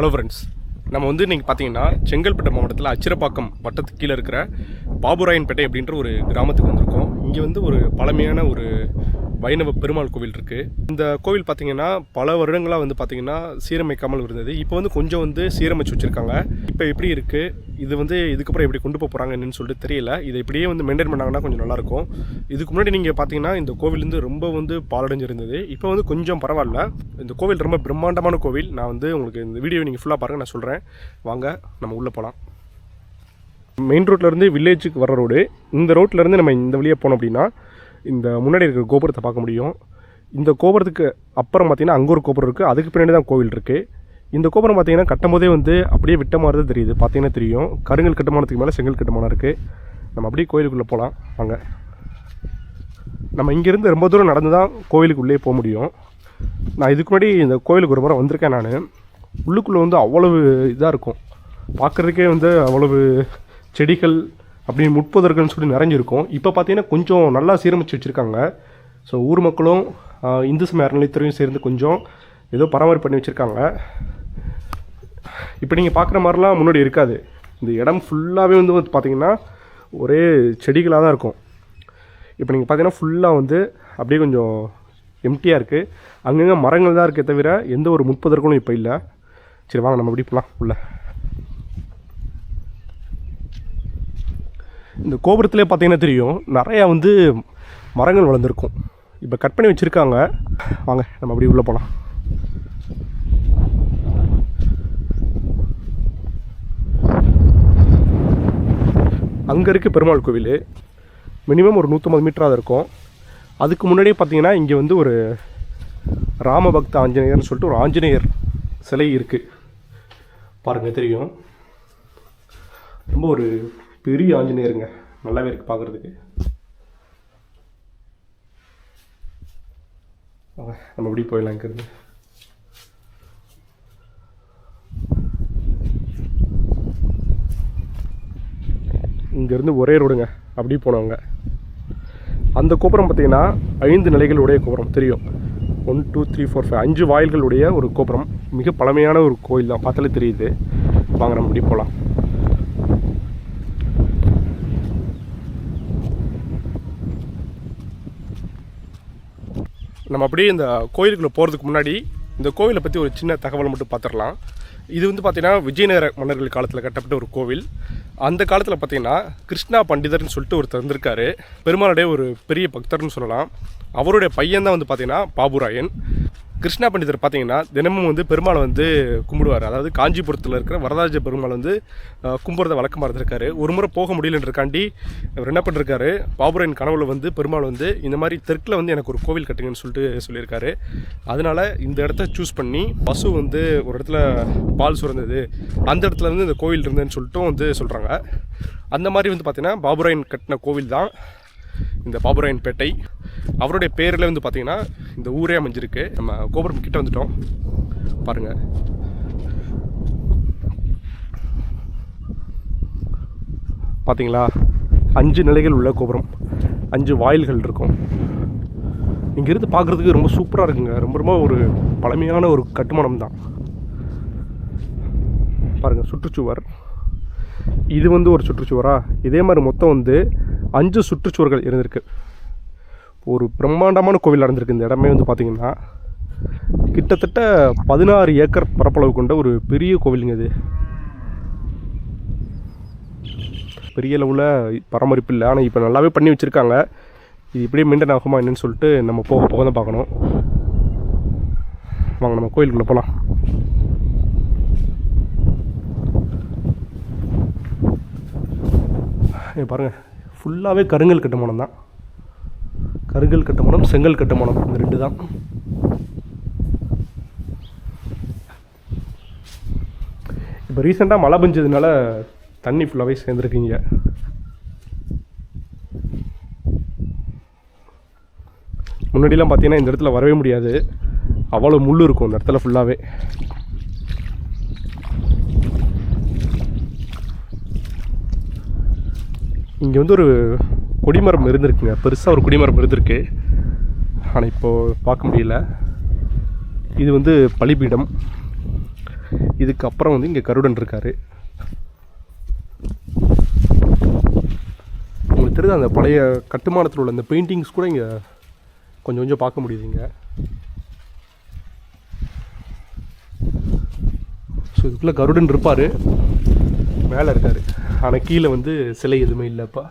Hello friends, நம்ம வந்து இன்றைக்கி பார்த்தீங்கன்னா செங்கல்பட்டு மாவட்டத்தில் அச்சிரப்பாக்கம் வட்டத்துக்கு கீழே இருக்கிற பாபுராயன்பேட்டை அப்படின்ற ஒரு கிராமத்துக்கு வந்திருக்கோம். இங்கே வந்து ஒரு பழமையான ஒரு வைணவ பெருமாள் கோவில் இருக்குது. இந்த கோவில் பார்த்திங்கன்னா பல வருடங்களாக வந்து பார்த்திங்கன்னா சீரமைக்காமல் இருந்தது. இப்போ வந்து கொஞ்சம் வந்து சீரமைச்சு வச்சுருக்காங்க. இப்போ எப்படி இருக்குது, இது வந்து இதுக்கப்புறம் எப்படி கொண்டு போகிறாங்க என்னன்னு சொல்லிட்டு தெரியல. இதை இப்படியே வந்து மெயின்டைன் பண்ணாங்கன்னா கொஞ்சம் நல்லாயிருக்கும். இதுக்கு முன்னாடி நீங்கள் பார்த்தீங்கன்னா இந்த கோவில் வந்து ரொம்ப வந்து பாலடைஞ்சிருந்தது. இப்போ வந்து கொஞ்சம் பரவாயில்ல. இந்த கோவில் ரொம்ப பிரம்மாண்டமான கோவில். நான் வந்து உங்களுக்கு இந்த வீடியோ நீங்கள் ஃபுல்லாக பாருங்கள், நான் சொல்கிறேன். வாங்க நம்ம உள்ளே போகலாம். மெயின் ரோட்லேருந்து வில்லேஜுக்கு வர ரோடு. இந்த ரோட்லேருந்து நம்ம இந்த வழியாக போனோம் அப்படின்னா இந்த முன்னாடி இருக்கிற கோபுரத்தை பார்க்க முடியும். இந்த கோபுரத்துக்கு அப்புறம் பார்த்திங்கன்னா அங்கே ஒரு கோபுரம் இருக்குது. அதுக்கு பின்னாடி தான் கோவில் இருக்குது. இந்த கோபுரம் பார்த்திங்கன்னா கட்டும் போதே வந்து அப்படியே விட்ட மாதிரி தான் தெரியுது. பார்த்திங்கன்னா தெரியும், கருங்கல் கட்டுமானத்துக்கு மேலே செங்கல் கட்டுமானம் இருக்குது. நம்ம அப்படியே கோயிலுக்குள்ளே போகலாம் வாங்க. நம்ம இங்கேருந்து ரொம்ப தூரம் நடந்து தான் கோவிலுக்குள்ளே போக முடியும். நான் இதுக்கு முன்னாடி இந்த கோவிலுக்கு ஒரு முறை வந்திருக்கேன். நான் உள்ளுக்குள்ளே வந்து அவ்வளவு இதாக இருக்கும், பார்க்குறதுக்கே வந்து அவ்வளவு செடிகள் அப்படின்னு முட்புதர்கள்னு சொல்லி நிறைஞ்சிருக்கும். இப்போ பார்த்தீங்கன்னா கொஞ்சம் நல்லா சீரமைச்சு வச்சுருக்காங்க. ஸோ ஊர் மக்களும் இந்து சமய அறநிலையத்துறையும் சேர்ந்து கொஞ்சம் ஏதோ பராமரிப்பு பண்ணி வச்சுருக்காங்க. இப்போ நீங்கள் பார்க்குற மாதிரிலாம் முன்னாடி இருக்காது. இந்த இடம் ஃபுல்லாகவே வந்து பார்த்திங்கன்னா ஒரே செடிகளாக தான் இருக்கும். இப்போ நீங்கள் பார்த்தீங்கன்னா ஃபுல்லாக வந்து அப்படியே கொஞ்சம் எம்டியாக இருக்குது. அங்கங்கே மரங்கள் தான் இருக்கே தவிர எந்த ஒரு முட்புதர்களும் இப்போ இல்லை. சரி வாங்க நம்ம அப்படி போகலாம் உள்ள. இந்த கோபுரத்துலேயே பார்த்தீங்கன்னா தெரியும், நிறையா வந்து மரங்கள் வளர்ந்துருக்கும். இப்போ கட் பண்ணி வச்சுருக்காங்க. வாங்க நம்ம அப்படி உள்ளே போகலாம். அங்கே இருக்குது பெருமாள் கோவில். மினிமம் ஒரு 150 மீட்டராக இருக்கும். அதுக்கு முன்னாடியே பார்த்தீங்கன்னா இங்கே வந்து ஒரு ராமபக்த ஆஞ்சநேயர்னு சொல்லிட்டு ஒரு ஆஞ்சநேயர் சிலை இருக்குது. பாருங்கள் தெரியும், ரொம்ப ஒரு பெரிய ஆஞ்சநேயருங்க. நல்லாவே இருக்குது பார்க்குறதுக்கு. நம்ம எப்படி போயிடலாம் இங்கிருந்து. இங்கேருந்து ஒரே ரோடுங்க, அப்படி போனவங்க. அந்த கோபுரம் பார்த்திங்கன்னா 5 நிலைகளுடைய கோபுரம் தெரியும். 1 2 3 4 5 5 வாயில்களுடைய ஒரு கோபுரம். மிக பழமையான ஒரு கோயில் தான், பார்த்தாலே தெரியுது. வாங்க நம்ம இப்படி போகலாம். நம்ம அப்படியே இந்த கோயிலுக்குள்ளே போகிறதுக்கு முன்னாடி இந்த கோவிலை பற்றி ஒரு சின்ன தகவலை மட்டும் பார்த்துடலாம். இது வந்து பார்த்திங்கன்னா விஜயநகர மன்னர்கள் காலத்தில் கட்டப்பட்ட ஒரு கோவில். அந்த காலத்தில் பார்த்திங்கன்னா கிருஷ்ணா பண்டிதர்னு சொல்லிட்டு ஒருத்தர் இருந்திருக்காரு. பெருமாளுடைய ஒரு பெரிய பக்தர்னு சொல்லலாம். அவருடைய பையன் தான் வந்து பார்த்திங்கன்னா பாபுராயன். கிருஷ்ணா பண்டிதர் பார்த்திங்கன்னா தினமும் வந்து பெருமாளை வந்து கும்பிடுவார். அதாவது காஞ்சிபுரத்தில் இருக்கிற வரதராஜ பெருமாள் வந்து கும்பிட்றத வழக்கமாக இருந்திருக்காரு. ஒரு முறை போக முடியலன்றக்காண்டி அவர் என்ன பண்ணிருக்காரு, பாபுராயன் கனவுல வந்து பெருமாள் வந்து இந்த மாதிரி தெற்கில் வந்து எனக்கு ஒரு கோவில் கட்டுங்கன்னு சொல்லிட்டு சொல்லியிருக்காரு. அதனால் இந்த இடத்த சூஸ் பண்ணி பசு வந்து ஒரு இடத்துல பால் சுரந்தது, அந்த இடத்துல வந்து இந்த கோவில் இருந்ததுன்னு சொல்லிட்டும் வந்து சொல்கிறாங்க. அந்த மாதிரி வந்து பார்த்திங்கன்னா பாபுராயன் கட்டின கோவில் தான் இந்த பாபுராயன்பேட்டை. அவருடைய பேரில் வந்து பார்த்திங்கன்னா இந்த ஊரே அமைஞ்சிருக்கு. நம்ம கோபுரம் கிட்ட வந்துட்டோம் பாருங்கள். பார்த்தீங்களா, 5 நிலைகள் உள்ள கோபுரம், 5 வாயில்கள் இருக்கும். இங்கேருந்து பார்க்குறதுக்கு ரொம்ப சூப்பராக இருக்குங்க. ரொம்ப ரொம்ப ஒரு பழமையான ஒரு கட்டுமானம் தான். பாருங்கள், சுற்றுச்சுவர். இது வந்து ஒரு சுற்றுச்சுவரா, இதே மாதிரி மொத்தம் வந்து 5 சுற்றுச்சுவர்கள் இருந்திருக்கு. ஒரு பிரம்மாண்டமான கோவில் நடந்திருக்கு. இந்த இடமே வந்து பார்த்திங்கன்னா கிட்டத்தட்ட 16 ஏக்கர் பரப்பளவு கொண்ட ஒரு பெரிய கோவிலுங்க. இது பெரிய அளவில் பராமரிப்பு இல்லை, ஆனால் இப்போ நல்லாவே பண்ணி வச்சுருக்காங்க. இது இப்படியே மெயின்டைன் ஆகுமா என்னன்னு சொல்லிட்டு நம்ம போக போக தான் பார்க்கணும். வாங்க நம்ம கோயிலுக்குள்ளே போகலாம். பாருங்கள், ஃபுல்லாகவே கருங்கல் கட்டுமானம் தான். கருங்கல் கட்டுமானம், செங்கல் கட்டுமானம், இந்த 2 தான். இப்போ ரீசெண்டாக மழை பெஞ்சதுனால தண்ணி ஃபுல்லாகவே சேர்ந்துருக்குங்க. முன்னாடிலாம் பார்த்தீங்கன்னா இந்த இடத்துல வரவே முடியாது, அவ்வளோ முள் இருக்கும் இந்த இடத்துல ஃபுல்லாகவே. இங்கே வந்து ஒரு கொடிமரம் இருந்திருக்குங்க, பெருசாக ஒரு கொடிமரம் இருந்திருக்கு. ஆனால் இப்போது பார்க்க முடியல. இது வந்து பலிபீடம். இதுக்கப்புறம் வந்து இங்கே கருடன் இருக்கார். உங்களுக்கு தெரியுது அந்த பழைய கட்டுமானத்தில் உள்ள அந்த பெயிண்டிங்ஸ் கூட இங்கே கொஞ்சம் கொஞ்சம் பார்க்க முடியுதுங்க. ஸோ இதுக்குள்ளே கருடன் இருப்பார், மேலே இருக்கார். ஆனால் கீழே வந்து சிலை எதுவுமே இல்லைப்பா.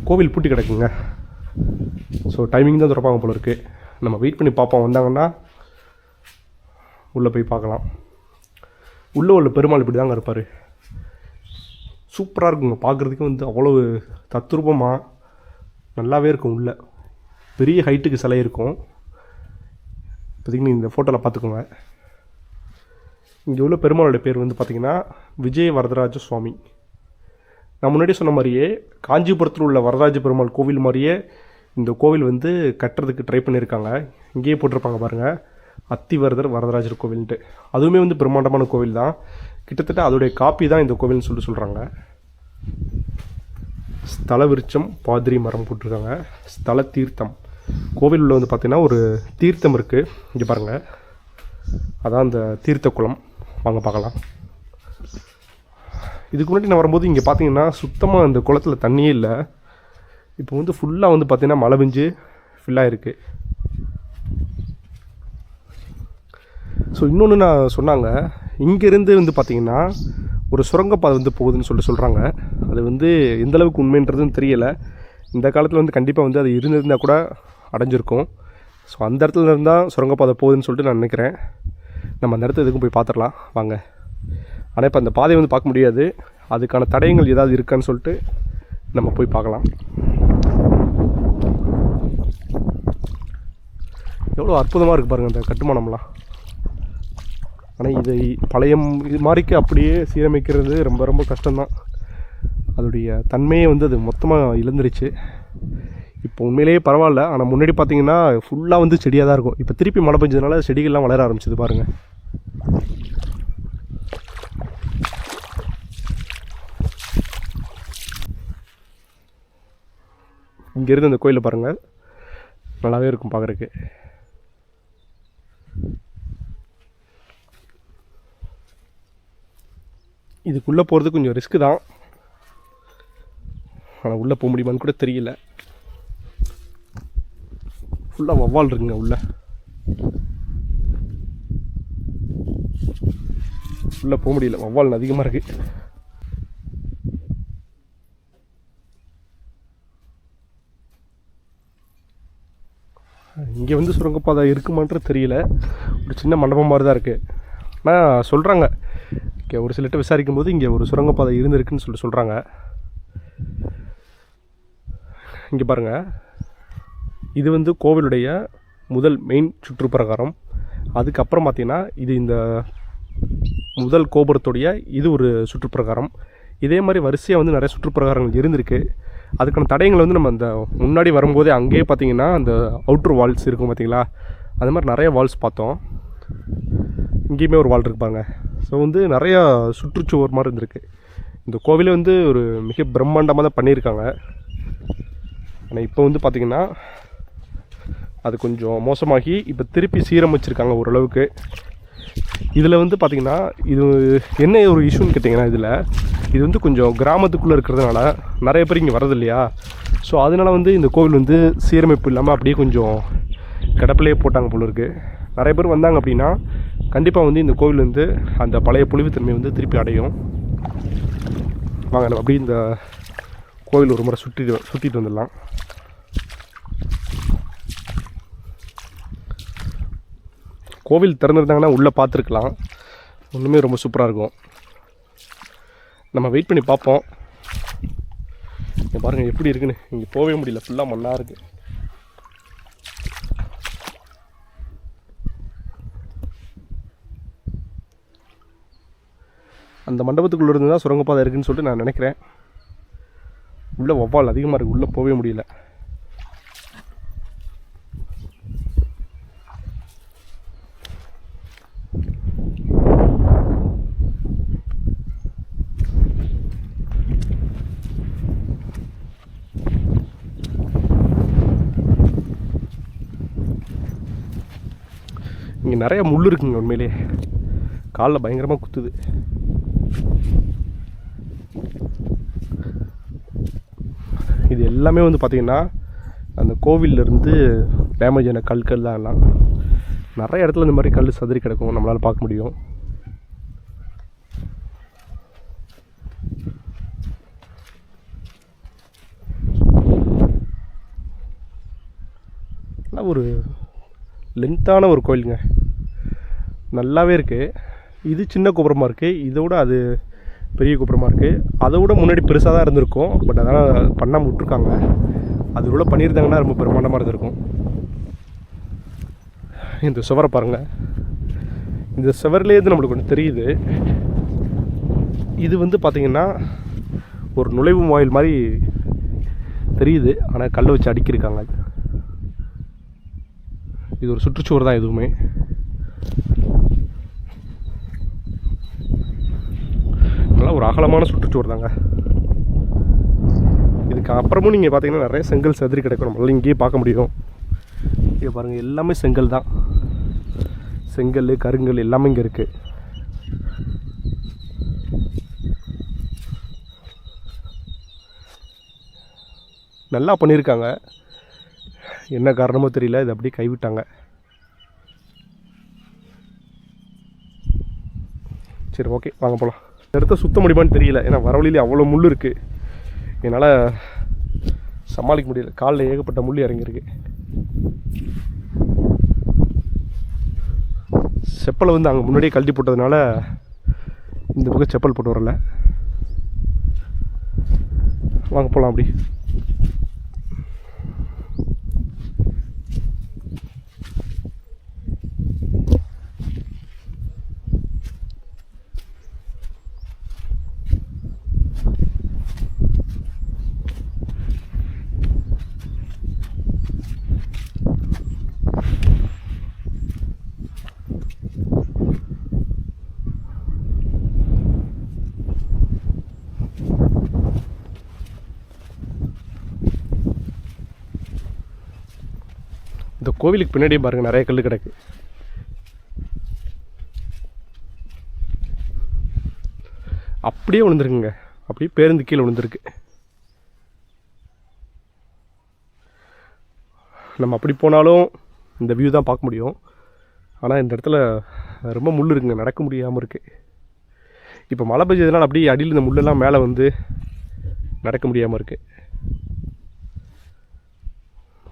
கோவில் பூட்டி கிடக்குங்க. ஸோ டைமிங் தான் திறப்பாங்க போல இருக்குது. நம்ம வெயிட் பண்ணி பார்ப்போம், வந்தாங்கன்னா உள்ளே போய் பார்க்கலாம். உள்ளே உள்ள பெருமாள் இப்படி தாங்க இருப்பார். சூப்பராக இருக்குங்க பார்க்குறதுக்கு, வந்து அவ்வளவு தத்ரூபமாக நல்லாவே இருக்கும். உள்ளே பெரிய ஹைட்டுக்கு சிலை இருக்கும். பார்த்திங்கன்னா இந்த ஃபோட்டோவில் பார்த்துக்கோங்க. இங்கே உள்ள பெருமாளுடைய பேர் வந்து பார்த்திங்கன்னா விஜய வரதராஜ சுவாமி. நான் முன்னாடி சொன்ன மாதிரியே காஞ்சிபுரத்தில் உள்ள வரதராஜ பெருமாள் கோவில் மாதிரியே இந்த கோவில் வந்து கட்டுறதுக்கு ட்ரை பண்ணியிருக்காங்க. இங்கேயே போட்டிருப்பாங்க பாருங்கள், அத்திவரதர் வரதராஜர் கோவில்ன்ட்டு. அதுவுமே வந்து பிரம்மாண்டமான கோவில் தான். கிட்டத்தட்ட அதோடைய காப்பி தான் இந்த கோவில்னு சொல்கிறாங்க. ஸ்தல விருட்சம் பாதிரி மரம் போட்டிருக்காங்க. ஸ்தல தீர்த்தம் கோவில் உள்ள வந்து பார்த்திங்கன்னா ஒரு தீர்த்தம் இருக்குது. இங்கே பாருங்கள், அதான் அந்த தீர்த்த குளம். வாங்க பார்க்கலாம். இதுக்கு முன்னாடி நான் வரும்போது இங்கே பார்த்தீங்கன்னா சுத்தமாக இந்த குளத்தில் தண்ணியே இல்லை. இப்போ வந்து ஃபுல்லாக வந்து பார்த்திங்கன்னா மழை பெஞ்சு ஃபுல்லாக இருக்குது. ஸோ இன்னொன்று நான் சொன்னாங்க, இங்கேருந்து வந்து பார்த்திங்கன்னா ஒரு சுரங்கப்பாதை வந்து போகுதுன்னு சொல்கிறாங்க. அது வந்து எந்தளவுக்கு உண்மைன்றதுன்னு தெரியலை. இந்த காலத்தில் வந்து கண்டிப்பாக வந்து அது இருந்திருந்தால் கூட அடைஞ்சிருக்கும். ஸோ அந்த இடத்துல இருந்தால் சுரங்கப்பாதை போகுதுன்னு சொல்லிட்டு நான் நினைக்கிறேன். நம்ம அந்த இடத்துல எதுக்கும் போய் பார்த்துடலாம் வாங்க. ஆனால் இப்போ அந்த பாதையை வந்து பார்க்க முடியாது, அதுக்கான தடயங்கள் ஏதாவது இருக்கான்னு சொல்லிட்டு நம்ம போய் பார்க்கலாம். எவ்வளோ அற்புதமாக இருக்குது பாருங்கள் அந்த கட்டுமானம்லாம். ஆனால் இதை பழைய இது மாதிரிக்கு அப்படியே சீரமைக்கிறது ரொம்ப ரொம்ப கஷ்டம்தான். அதோடைய தன்மையை வந்து அது மொத்தமாக இழந்துருச்சு. இப்போ உண்மையிலேயே பரவாயில்ல. ஆனால் முன்னாடி பார்த்தீங்கன்னா ஃபுல்லாக வந்து செடியாக தான் இருக்கும். இப்போ திருப்பி மழை பெஞ்சதுனால செடிகள்லாம் வளர ஆரம்பிச்சது பாருங்கள். இங்கேருந்து அந்த கோயிலை பாருங்கள், நல்லாவே இருக்கும் பார்க்குறக்கு. இதுக்குள்ளே போகிறது கொஞ்சம் ரிஸ்க்கு தான். ஆனால் உள்ளே போக முடியுமான்னு கூட தெரியல. ஃபுல்லாக வவ்வால் இருக்குங்க உள்ளே. உள்ளே போக முடியல, வவ்வால் அதிகமாக இருக்குது. இங்கே வந்து சுரங்கப்பாதை இருக்குமான்ற தெரியல. ஒரு சின்ன மண்டபம் மாதிரி தான் இருக்குது. ஆனால் சொல்கிறாங்க, இங்கே ஒரு சிலர்கிட்ட விசாரிக்கும் போது இங்கே ஒரு சுரங்கப்பாதை இருந்திருக்குன்னு சொல்கிறாங்க. இங்கே பாருங்கள், இது வந்து கோவிலுடைய முதல் மெயின் சுற்றுப்பிரகாரம். அதுக்கப்புறம் பார்த்திங்கன்னா இது இந்த முதல் கோபுரத்துடைய இது ஒரு சுற்றுப்பிரகாரம். இதே மாதிரி வரிசையாக வந்து நிறைய சுற்றுப்பிரகாரங்கள் இருந்திருக்கு. அதுக்கான தடயங்கள் வந்து நம்ம அந்த முன்னாடி வரும்போதே அங்கேயே பார்த்திங்கன்னா அந்த அவுட்ரு வால்ஸ் இருக்கும் பார்த்திங்களா, அது மாதிரி நிறைய வால்ஸ் பார்த்தோம். இங்கேயுமே ஒரு வால் இருப்பாங்க. ஸோ வந்து நிறையா சுற்றுச்சுவர் மாதிரி இருந்திருக்கு. இந்த கோவிலே வந்து ஒரு மிக பிரம்மாண்டமாக தான் பண்ணியிருக்காங்க. ஆனால் இப்போ வந்து பார்த்திங்கன்னா அது கொஞ்சம் மோசமாகி இப்போ திருப்பி சீரமைச்சிருக்காங்க ஓரளவுக்கு. இதில் வந்து பார்த்திங்கன்னா இது என்ன ஒரு இஷ்யூன்னு கேட்டிங்கன்னா, இது வந்து கொஞ்சம் கிராமத்துக்குள்ளே இருக்கிறதுனால நிறைய பேர் இங்கே வரது இல்லையா. ஸோ அதனால் வந்து இந்த கோவில் வந்து சீரமைப்பு இல்லாமல் அப்படியே கொஞ்சம் கிடப்பிலேயே போட்டாங்க போல இருக்குது. நிறைய பேர் வந்தாங்க அப்படின்னா கண்டிப்பாக வந்து இந்த கோவில் வந்து அந்த பழைய பொலிவுத்தன்மை வந்து திருப்பி அடையும். வாங்க நம்ம அப்படியே இந்த கோவில் ஒரு முறை சுற்றிட்டு வந்துடலாம். கோவில் திறந்துருந்தாங்கன்னா உள்ளே பார்த்துருக்கலாம். ஒன்றுமே ரொம்ப சூப்பராக இருக்கும். நம்ம வெயிட் பண்ணி பார்ப்போம். இங்கே பாருங்கள் எப்படி இருக்குன்னு. இங்கே போகவே முடியல, ஃபுல்லாக மண்ணாக இருக்குது. அந்த மண்டபத்துக்குள்ளே இருந்து தான் சுரங்கப்பாதை இருக்குதுன்னு சொல்லிட்டு நான் நினைக்கிறேன். உள்ளே வவ்வால் அதிகமாக இருக்குது, உள்ளே போகவே முடியல. இங்கே நிறைய முள் இருக்குங்க உண்மையிலே. காலில் பயங்கரமாக குத்துது. இது எல்லாமே வந்து பார்த்திங்கன்னா அந்த கோவிலிருந்து டேமேஜ் ஆன கற்கள் தான் எல்லாம். நிறைய இடத்துல இந்த மாதிரி கல் சதுரி கிடக்கும், நம்மளால் பார்க்க முடியும். ஒரு லென்த்தான ஒரு கோயிலுங்க, நல்லாவே இருக்குது. இது சின்ன கோபுரமாக இருக்குது, இதோட அது பெரிய கோபுரமாக இருக்குது. அதை விட முன்னாடி பெருசாக தான் இருந்திருக்கும், பட் அதெல்லாம் பண்ணாமல் விட்ருக்காங்க. அது கூட பண்ணியிருந்தாங்கன்னா ரொம்ப பிரமாண்டமாக இருந்திருக்கும். இந்த சுவரை பாருங்கள், இந்த சுவர்லேருந்து நம்மளுக்கு ஒன்று தெரியுது. இது வந்து பார்த்திங்கன்னா ஒரு நுழைவு வாயில் மாதிரி தெரியுது, ஆனால் கல்லை வச்சு அடுக்கியிருக்காங்க. இது ஒரு சுற்றுச்சுவர் தான். எதுவுமே நல்லா ஒரு அகலமான சுற்றுச்சுவர் தாங்க. இதுக்கு அப்புறமும் நீங்கள் பார்த்தீங்கன்னா நிறைய செங்கல் செதறி கிடக்கும், நம்மளால இங்கேயே பார்க்க முடியும். இங்கே பாருங்கள், எல்லாமே செங்கல் தான். செங்கல், கருங்கல் எல்லாமே இங்கே இருக்குது. நல்லா பண்ணியிருக்காங்க, என்ன காரணமோ தெரியல, இது அப்படியே கைவிட்டாங்க. சரி, ஓகே, வாங்க போகலாம். இந்த இடத்த சுத்த முடியுமான்னு தெரியல, ஏன்னா வர வழியிலே அவ்வளோ முள் இருக்குது. என்னால் சமாளிக்க முடியல, காலில் ஏகப்பட்ட முள் இறங்கியிருக்கு. செப்பலை வந்து அங்கே முன்னாடியே கழட்டி போட்டதுனால இந்த பக்கம் செப்பல் போட்டு வரல. வாங்க போகலாம். அப்படி இந்த கோவிலுக்கு பின்னாடியே பாருங்கள், நிறைய கல் கிடக்கு. அப்படியே விழுந்துருக்குங்க, அப்படியே பேருந்து கீழே விழுந்துருக்கு. நம்ம அப்படி போனாலும் இந்த வியூ தான் பார்க்க முடியும். ஆனால் இந்த இடத்துல ரொம்ப முள் இருக்குங்க, நடக்க முடியாமல் இருக்குது. இப்போ மழை பெஞ்சதுனால அப்படியே அடியில் இந்த முள்ளெல்லாம் மேலே வந்து நடக்க முடியாமல் இருக்குது.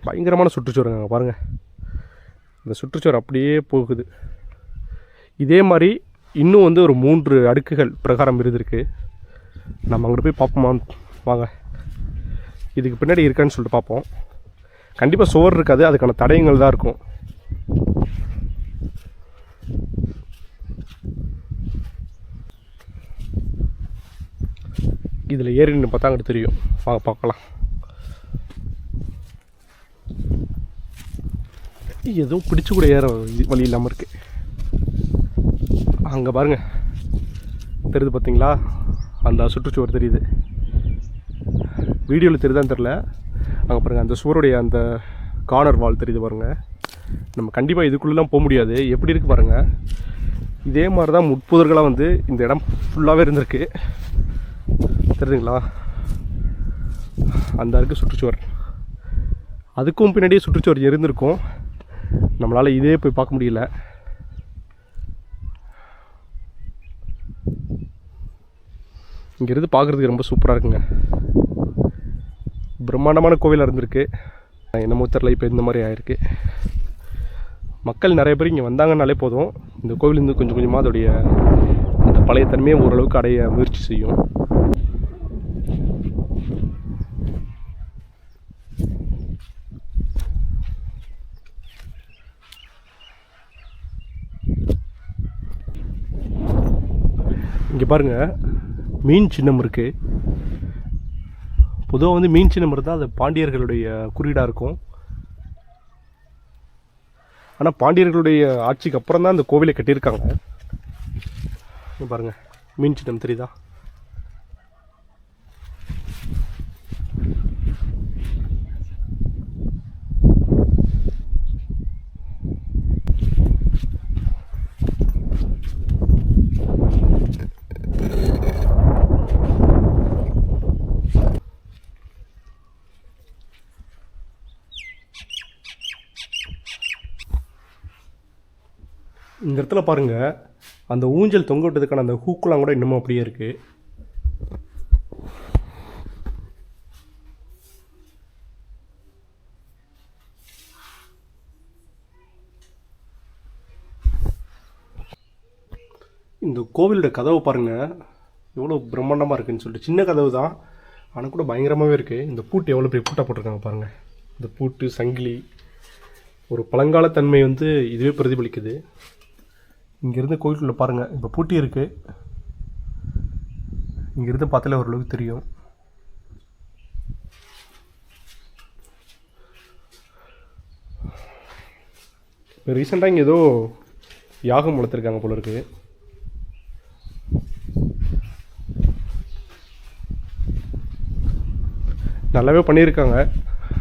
பயங்கரமான சுற்றுச்சுவரங்க பாருங்கள், இந்த சுற்றுச்சுவர் அப்படியே போகுது. இதே மாதிரி இன்னும் வந்து ஒரு 3 அடுக்குகள் பிரகாரம் இருந்திருக்கு. நம்ம அங்கே போய் பார்ப்போமா? வாங்க, இதுக்கு பின்னாடி இருக்கான்னு சொல்லிட்டு பார்ப்போம். கண்டிப்பாக சுவர் இருக்காது, அதுக்கான தடயங்கள் தான் இருக்கும். இதில் ஏறி நின்று பார்த்தா அங்கிட்டு தெரியும், வாங்க பார்க்கலாம். எதுவும் பிடிச்சி கூட ஏற வழி இல்லாமல் இருக்குது. அங்கே பாருங்கள், தெரியுது பார்த்தீங்களா? அந்த சுற்றுச்சுவர் தெரியுது. வீடியோவில் தெரியுதான்னு தெரில. அங்கே பாருங்கள், அந்த சுவருடைய அந்த கார்னர் வால் தெரியுது பாருங்கள். நம்ம கண்டிப்பாக இதுக்குள்ளெலாம் போக முடியாது. எப்படி இருக்குது பாருங்கள். இதே மாதிரி தான் முட்புதர்களாக வந்து இந்த இடம் ஃபுல்லாகவே இருந்திருக்கு. தெரியுதுங்களா? அந்த இருக்குது சுற்றுச்சுவர். அதுக்கும் பின்னாடியே சுற்றுச்சுவர் இருந்திருக்கும், நம்மளால் இதே போய் பார்க்க முடியல. இங்கேருந்து பார்க்குறதுக்கு ரொம்ப சூப்பராக இருக்குங்க. பிரம்மாண்டமான கோவிலாக இருந்திருக்கு. என்னமோ தெரியல, இப்போ இந்த மாதிரி ஆயிருக்கு. மக்கள் நிறைய பேர் இங்கே வந்தாங்கன்னாலே போதும், இந்த கோவில் வந்து கொஞ்சம் கொஞ்சமாக அதோடைய அந்த பழைய தன்மையை ஓரளவுக்கு அடைய முயற்சி செய்யும். இங்கே பாருங்கள், மீன் சின்னம் இருக்குது. பொதுவாக வந்து மீன் சின்னம் இருந்தால் அது பாண்டியர்களுடைய குறியீடாக இருக்கும். ஆனால் பாண்டியர்களுடைய ஆட்சிக்கு அப்புறம் தான் இந்த கோவிலை கட்டியிருக்காங்க. பாருங்கள், மீன் சின்னம் தெரியுதா? இந்த இடத்துல பாருங்கள், அந்த ஊஞ்சல் தொங்க விட்டதுக்கான அந்த ஹூக்கெலாம் கூட இன்னமும் அப்படியே இருக்குது. இந்த கோவிலோட கதவு பாருங்கள் எவ்வளோ பிரம்மாண்டமாக இருக்குதுன்னு சொல்லிட்டு. சின்ன கதவு தான், ஆனால் கூட பயங்கரமாகவே இருக்குது. இந்த பூட்டு எவ்வளோ பெரிய பூட்டாக போட்டிருக்காங்க பாருங்கள். இந்த பூட்டு, சங்கிலி, ஒரு பழங்காலத்தன்மை வந்து இதுவே பிரதிபலிக்குது. இங்கேருந்து கோயிலுக்குள்ளே பாருங்கள், இப்போ பூட்டி இருக்குது. இங்கேருந்து பார்த்தாலே ஓரளவுக்கு தெரியும். இப்போ ரீசெண்டாக இங்கே ஏதோ யாகம் வளர்த்துருக்காங்க போல இருக்குது. நல்லாவே பண்ணியிருக்காங்க,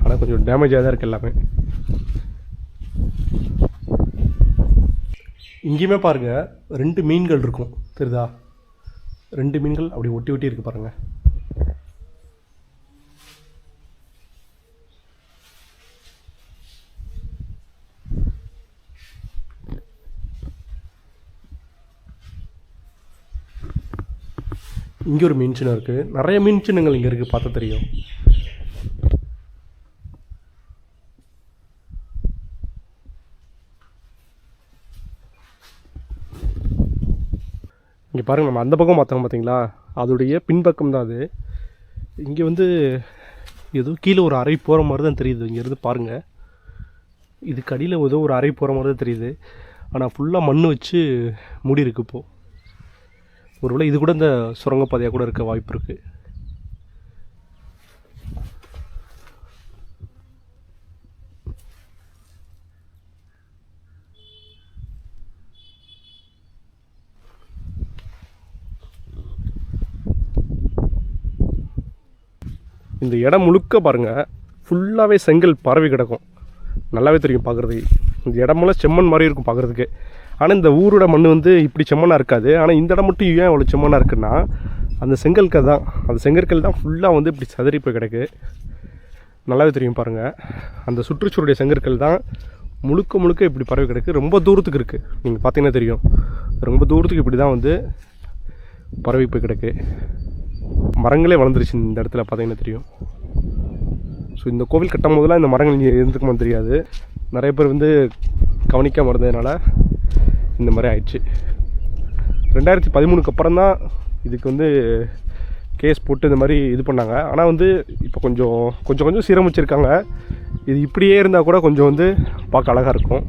ஆனால் கொஞ்சம் டேமேஜாக தான் இருக்குது எல்லாமே. இங்கேயுமே பாருங்கள் 2 மீன்கள் இருக்கும், தெரியுதா? 2 மீன்கள் அப்படி ஒட்டி ஒட்டி இருக்குது பாருங்கள். இங்கே ஒரு மீன் சின்னம் இருக்குது. நிறைய மீன் சின்னங்கள் இங்கே இருக்குது, பார்த்தா தெரியும். இங்கே பாருங்கள், நம்ம அந்த பக்கம் பார்த்தோம் பார்த்தீங்களா, அதோடைய பின்பக்கம் தான் அது. இங்கே வந்து ஏதோ கீழே ஒரு அறை போகிற மாதிரி தான் தெரியுது. இங்கேருந்து பாருங்கள், இதுக்கு அடியில் ஏதோ ஒரு அறை போகிற மாதிரி தான் தெரியுது. ஆனால் ஃபுல்லாக மண் வச்சு மூடி இருக்குது. இப்போது ஒருவேளை இது கூட இந்த சுரங்கப்பாதையாக கூட இருக்க வாய்ப்பு இருக்குது. இந்த இடம் முழுக்க பாருங்கள், ஃபுல்லாகவே செங்கல் பரவி கிடக்கும். நல்லாவே தெரியும் பார்க்குறதுக்கு. இந்த இடமெல்லாம் செம்மண் மாதிரி இருக்கும் பார்க்குறதுக்கு. ஆனால் இந்த ஊரோட மண் வந்து இப்படி செம்மண்ணாக இருக்காது. ஆனால் இந்த இடம் மட்டும் ஏன் அவ்வளோ செம்மண்ணாக இருக்குன்னா, அந்த செங்கற்கள் தான், அந்த செங்கற்கள் தான் ஃபுல்லாக வந்து இப்படி சதறி போய் கிடக்கு. நல்லாவே தெரியும் பாருங்கள், அந்த சுற்றுச்சூழலுடைய செங்கற்கள் தான் முழுக்க முழுக்க இப்படி பரவி கிடக்கு. ரொம்ப தூரத்துக்கு இருக்குது, நீங்கள் பார்த்தீங்கன்னா தெரியும். ரொம்ப தூரத்துக்கு இப்படி தான் வந்து பரவி போய் கிடக்கு. மரங்களே வளர்ந்துருச்சு இந்த இடத்துல, பார்த்தீங்கன்னா தெரியும். ஸோ இந்த கோவில் கட்டும் போதெல்லாம் இந்த மரங்கள் இருந்துக்குமா தெரியாது. நிறைய பேர் வந்து கவனிக்காமல் இருந்ததுனால இந்த மாதிரி ஆயிடுச்சு. 2013 அப்புறம் தான் இதுக்கு வந்து கேஸ் போட்டு இந்த மாதிரி இது பண்ணாங்க. ஆனால் வந்து இப்போ கொஞ்சம் சீரமைச்சிருக்காங்க. இது இப்படியே இருந்தால் கூட கொஞ்சம் வந்து பார்க்க அழகாக இருக்கும்.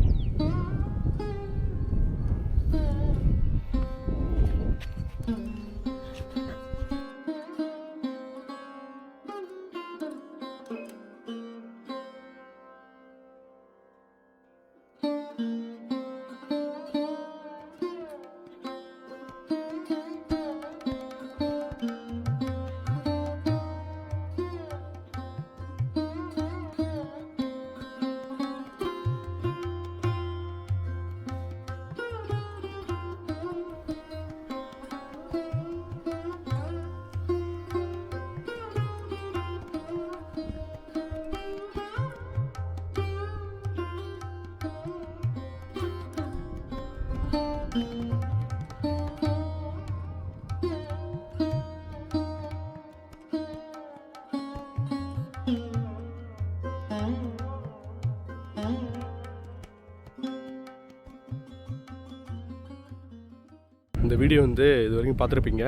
இந்த வீடியோ வந்து இது வரைக்கும் பார்த்துருப்பீங்க.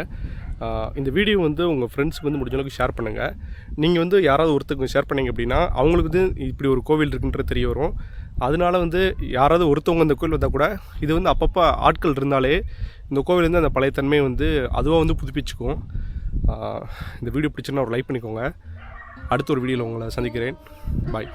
இந்த வீடியோ வந்து உங்கள் ஃப்ரெண்ட்ஸுக்கு வந்து முடிஞ்ச அளவுக்கு ஷேர் பண்ணுங்கள். நீங்கள் வந்து யாராவது ஒருத்தருக்கு ஷேர் பண்ணிங்க அப்படின்னா அவங்களுக்கு வந்து இப்படி ஒரு கோவில் இருக்குன்றது தெரிய வரும். அதனால வந்து யாராவது ஒருத்தவங்க இந்த கோவில் வந்தால் கூட இது வந்து அப்பப்போ ஆட்கள் இருந்தாலே இந்த கோவில் வந்து அந்த பழைய தன்மையை வந்து அதுவாக வந்து புதுப்பிச்சுக்கும். இந்த வீடியோ பிடிச்சிருந்தா ஒரு லைக் பண்ணிக்கோங்க. அடுத்த ஒரு வீடியோவில் உங்களை சந்திக்கிறேன். பாய்.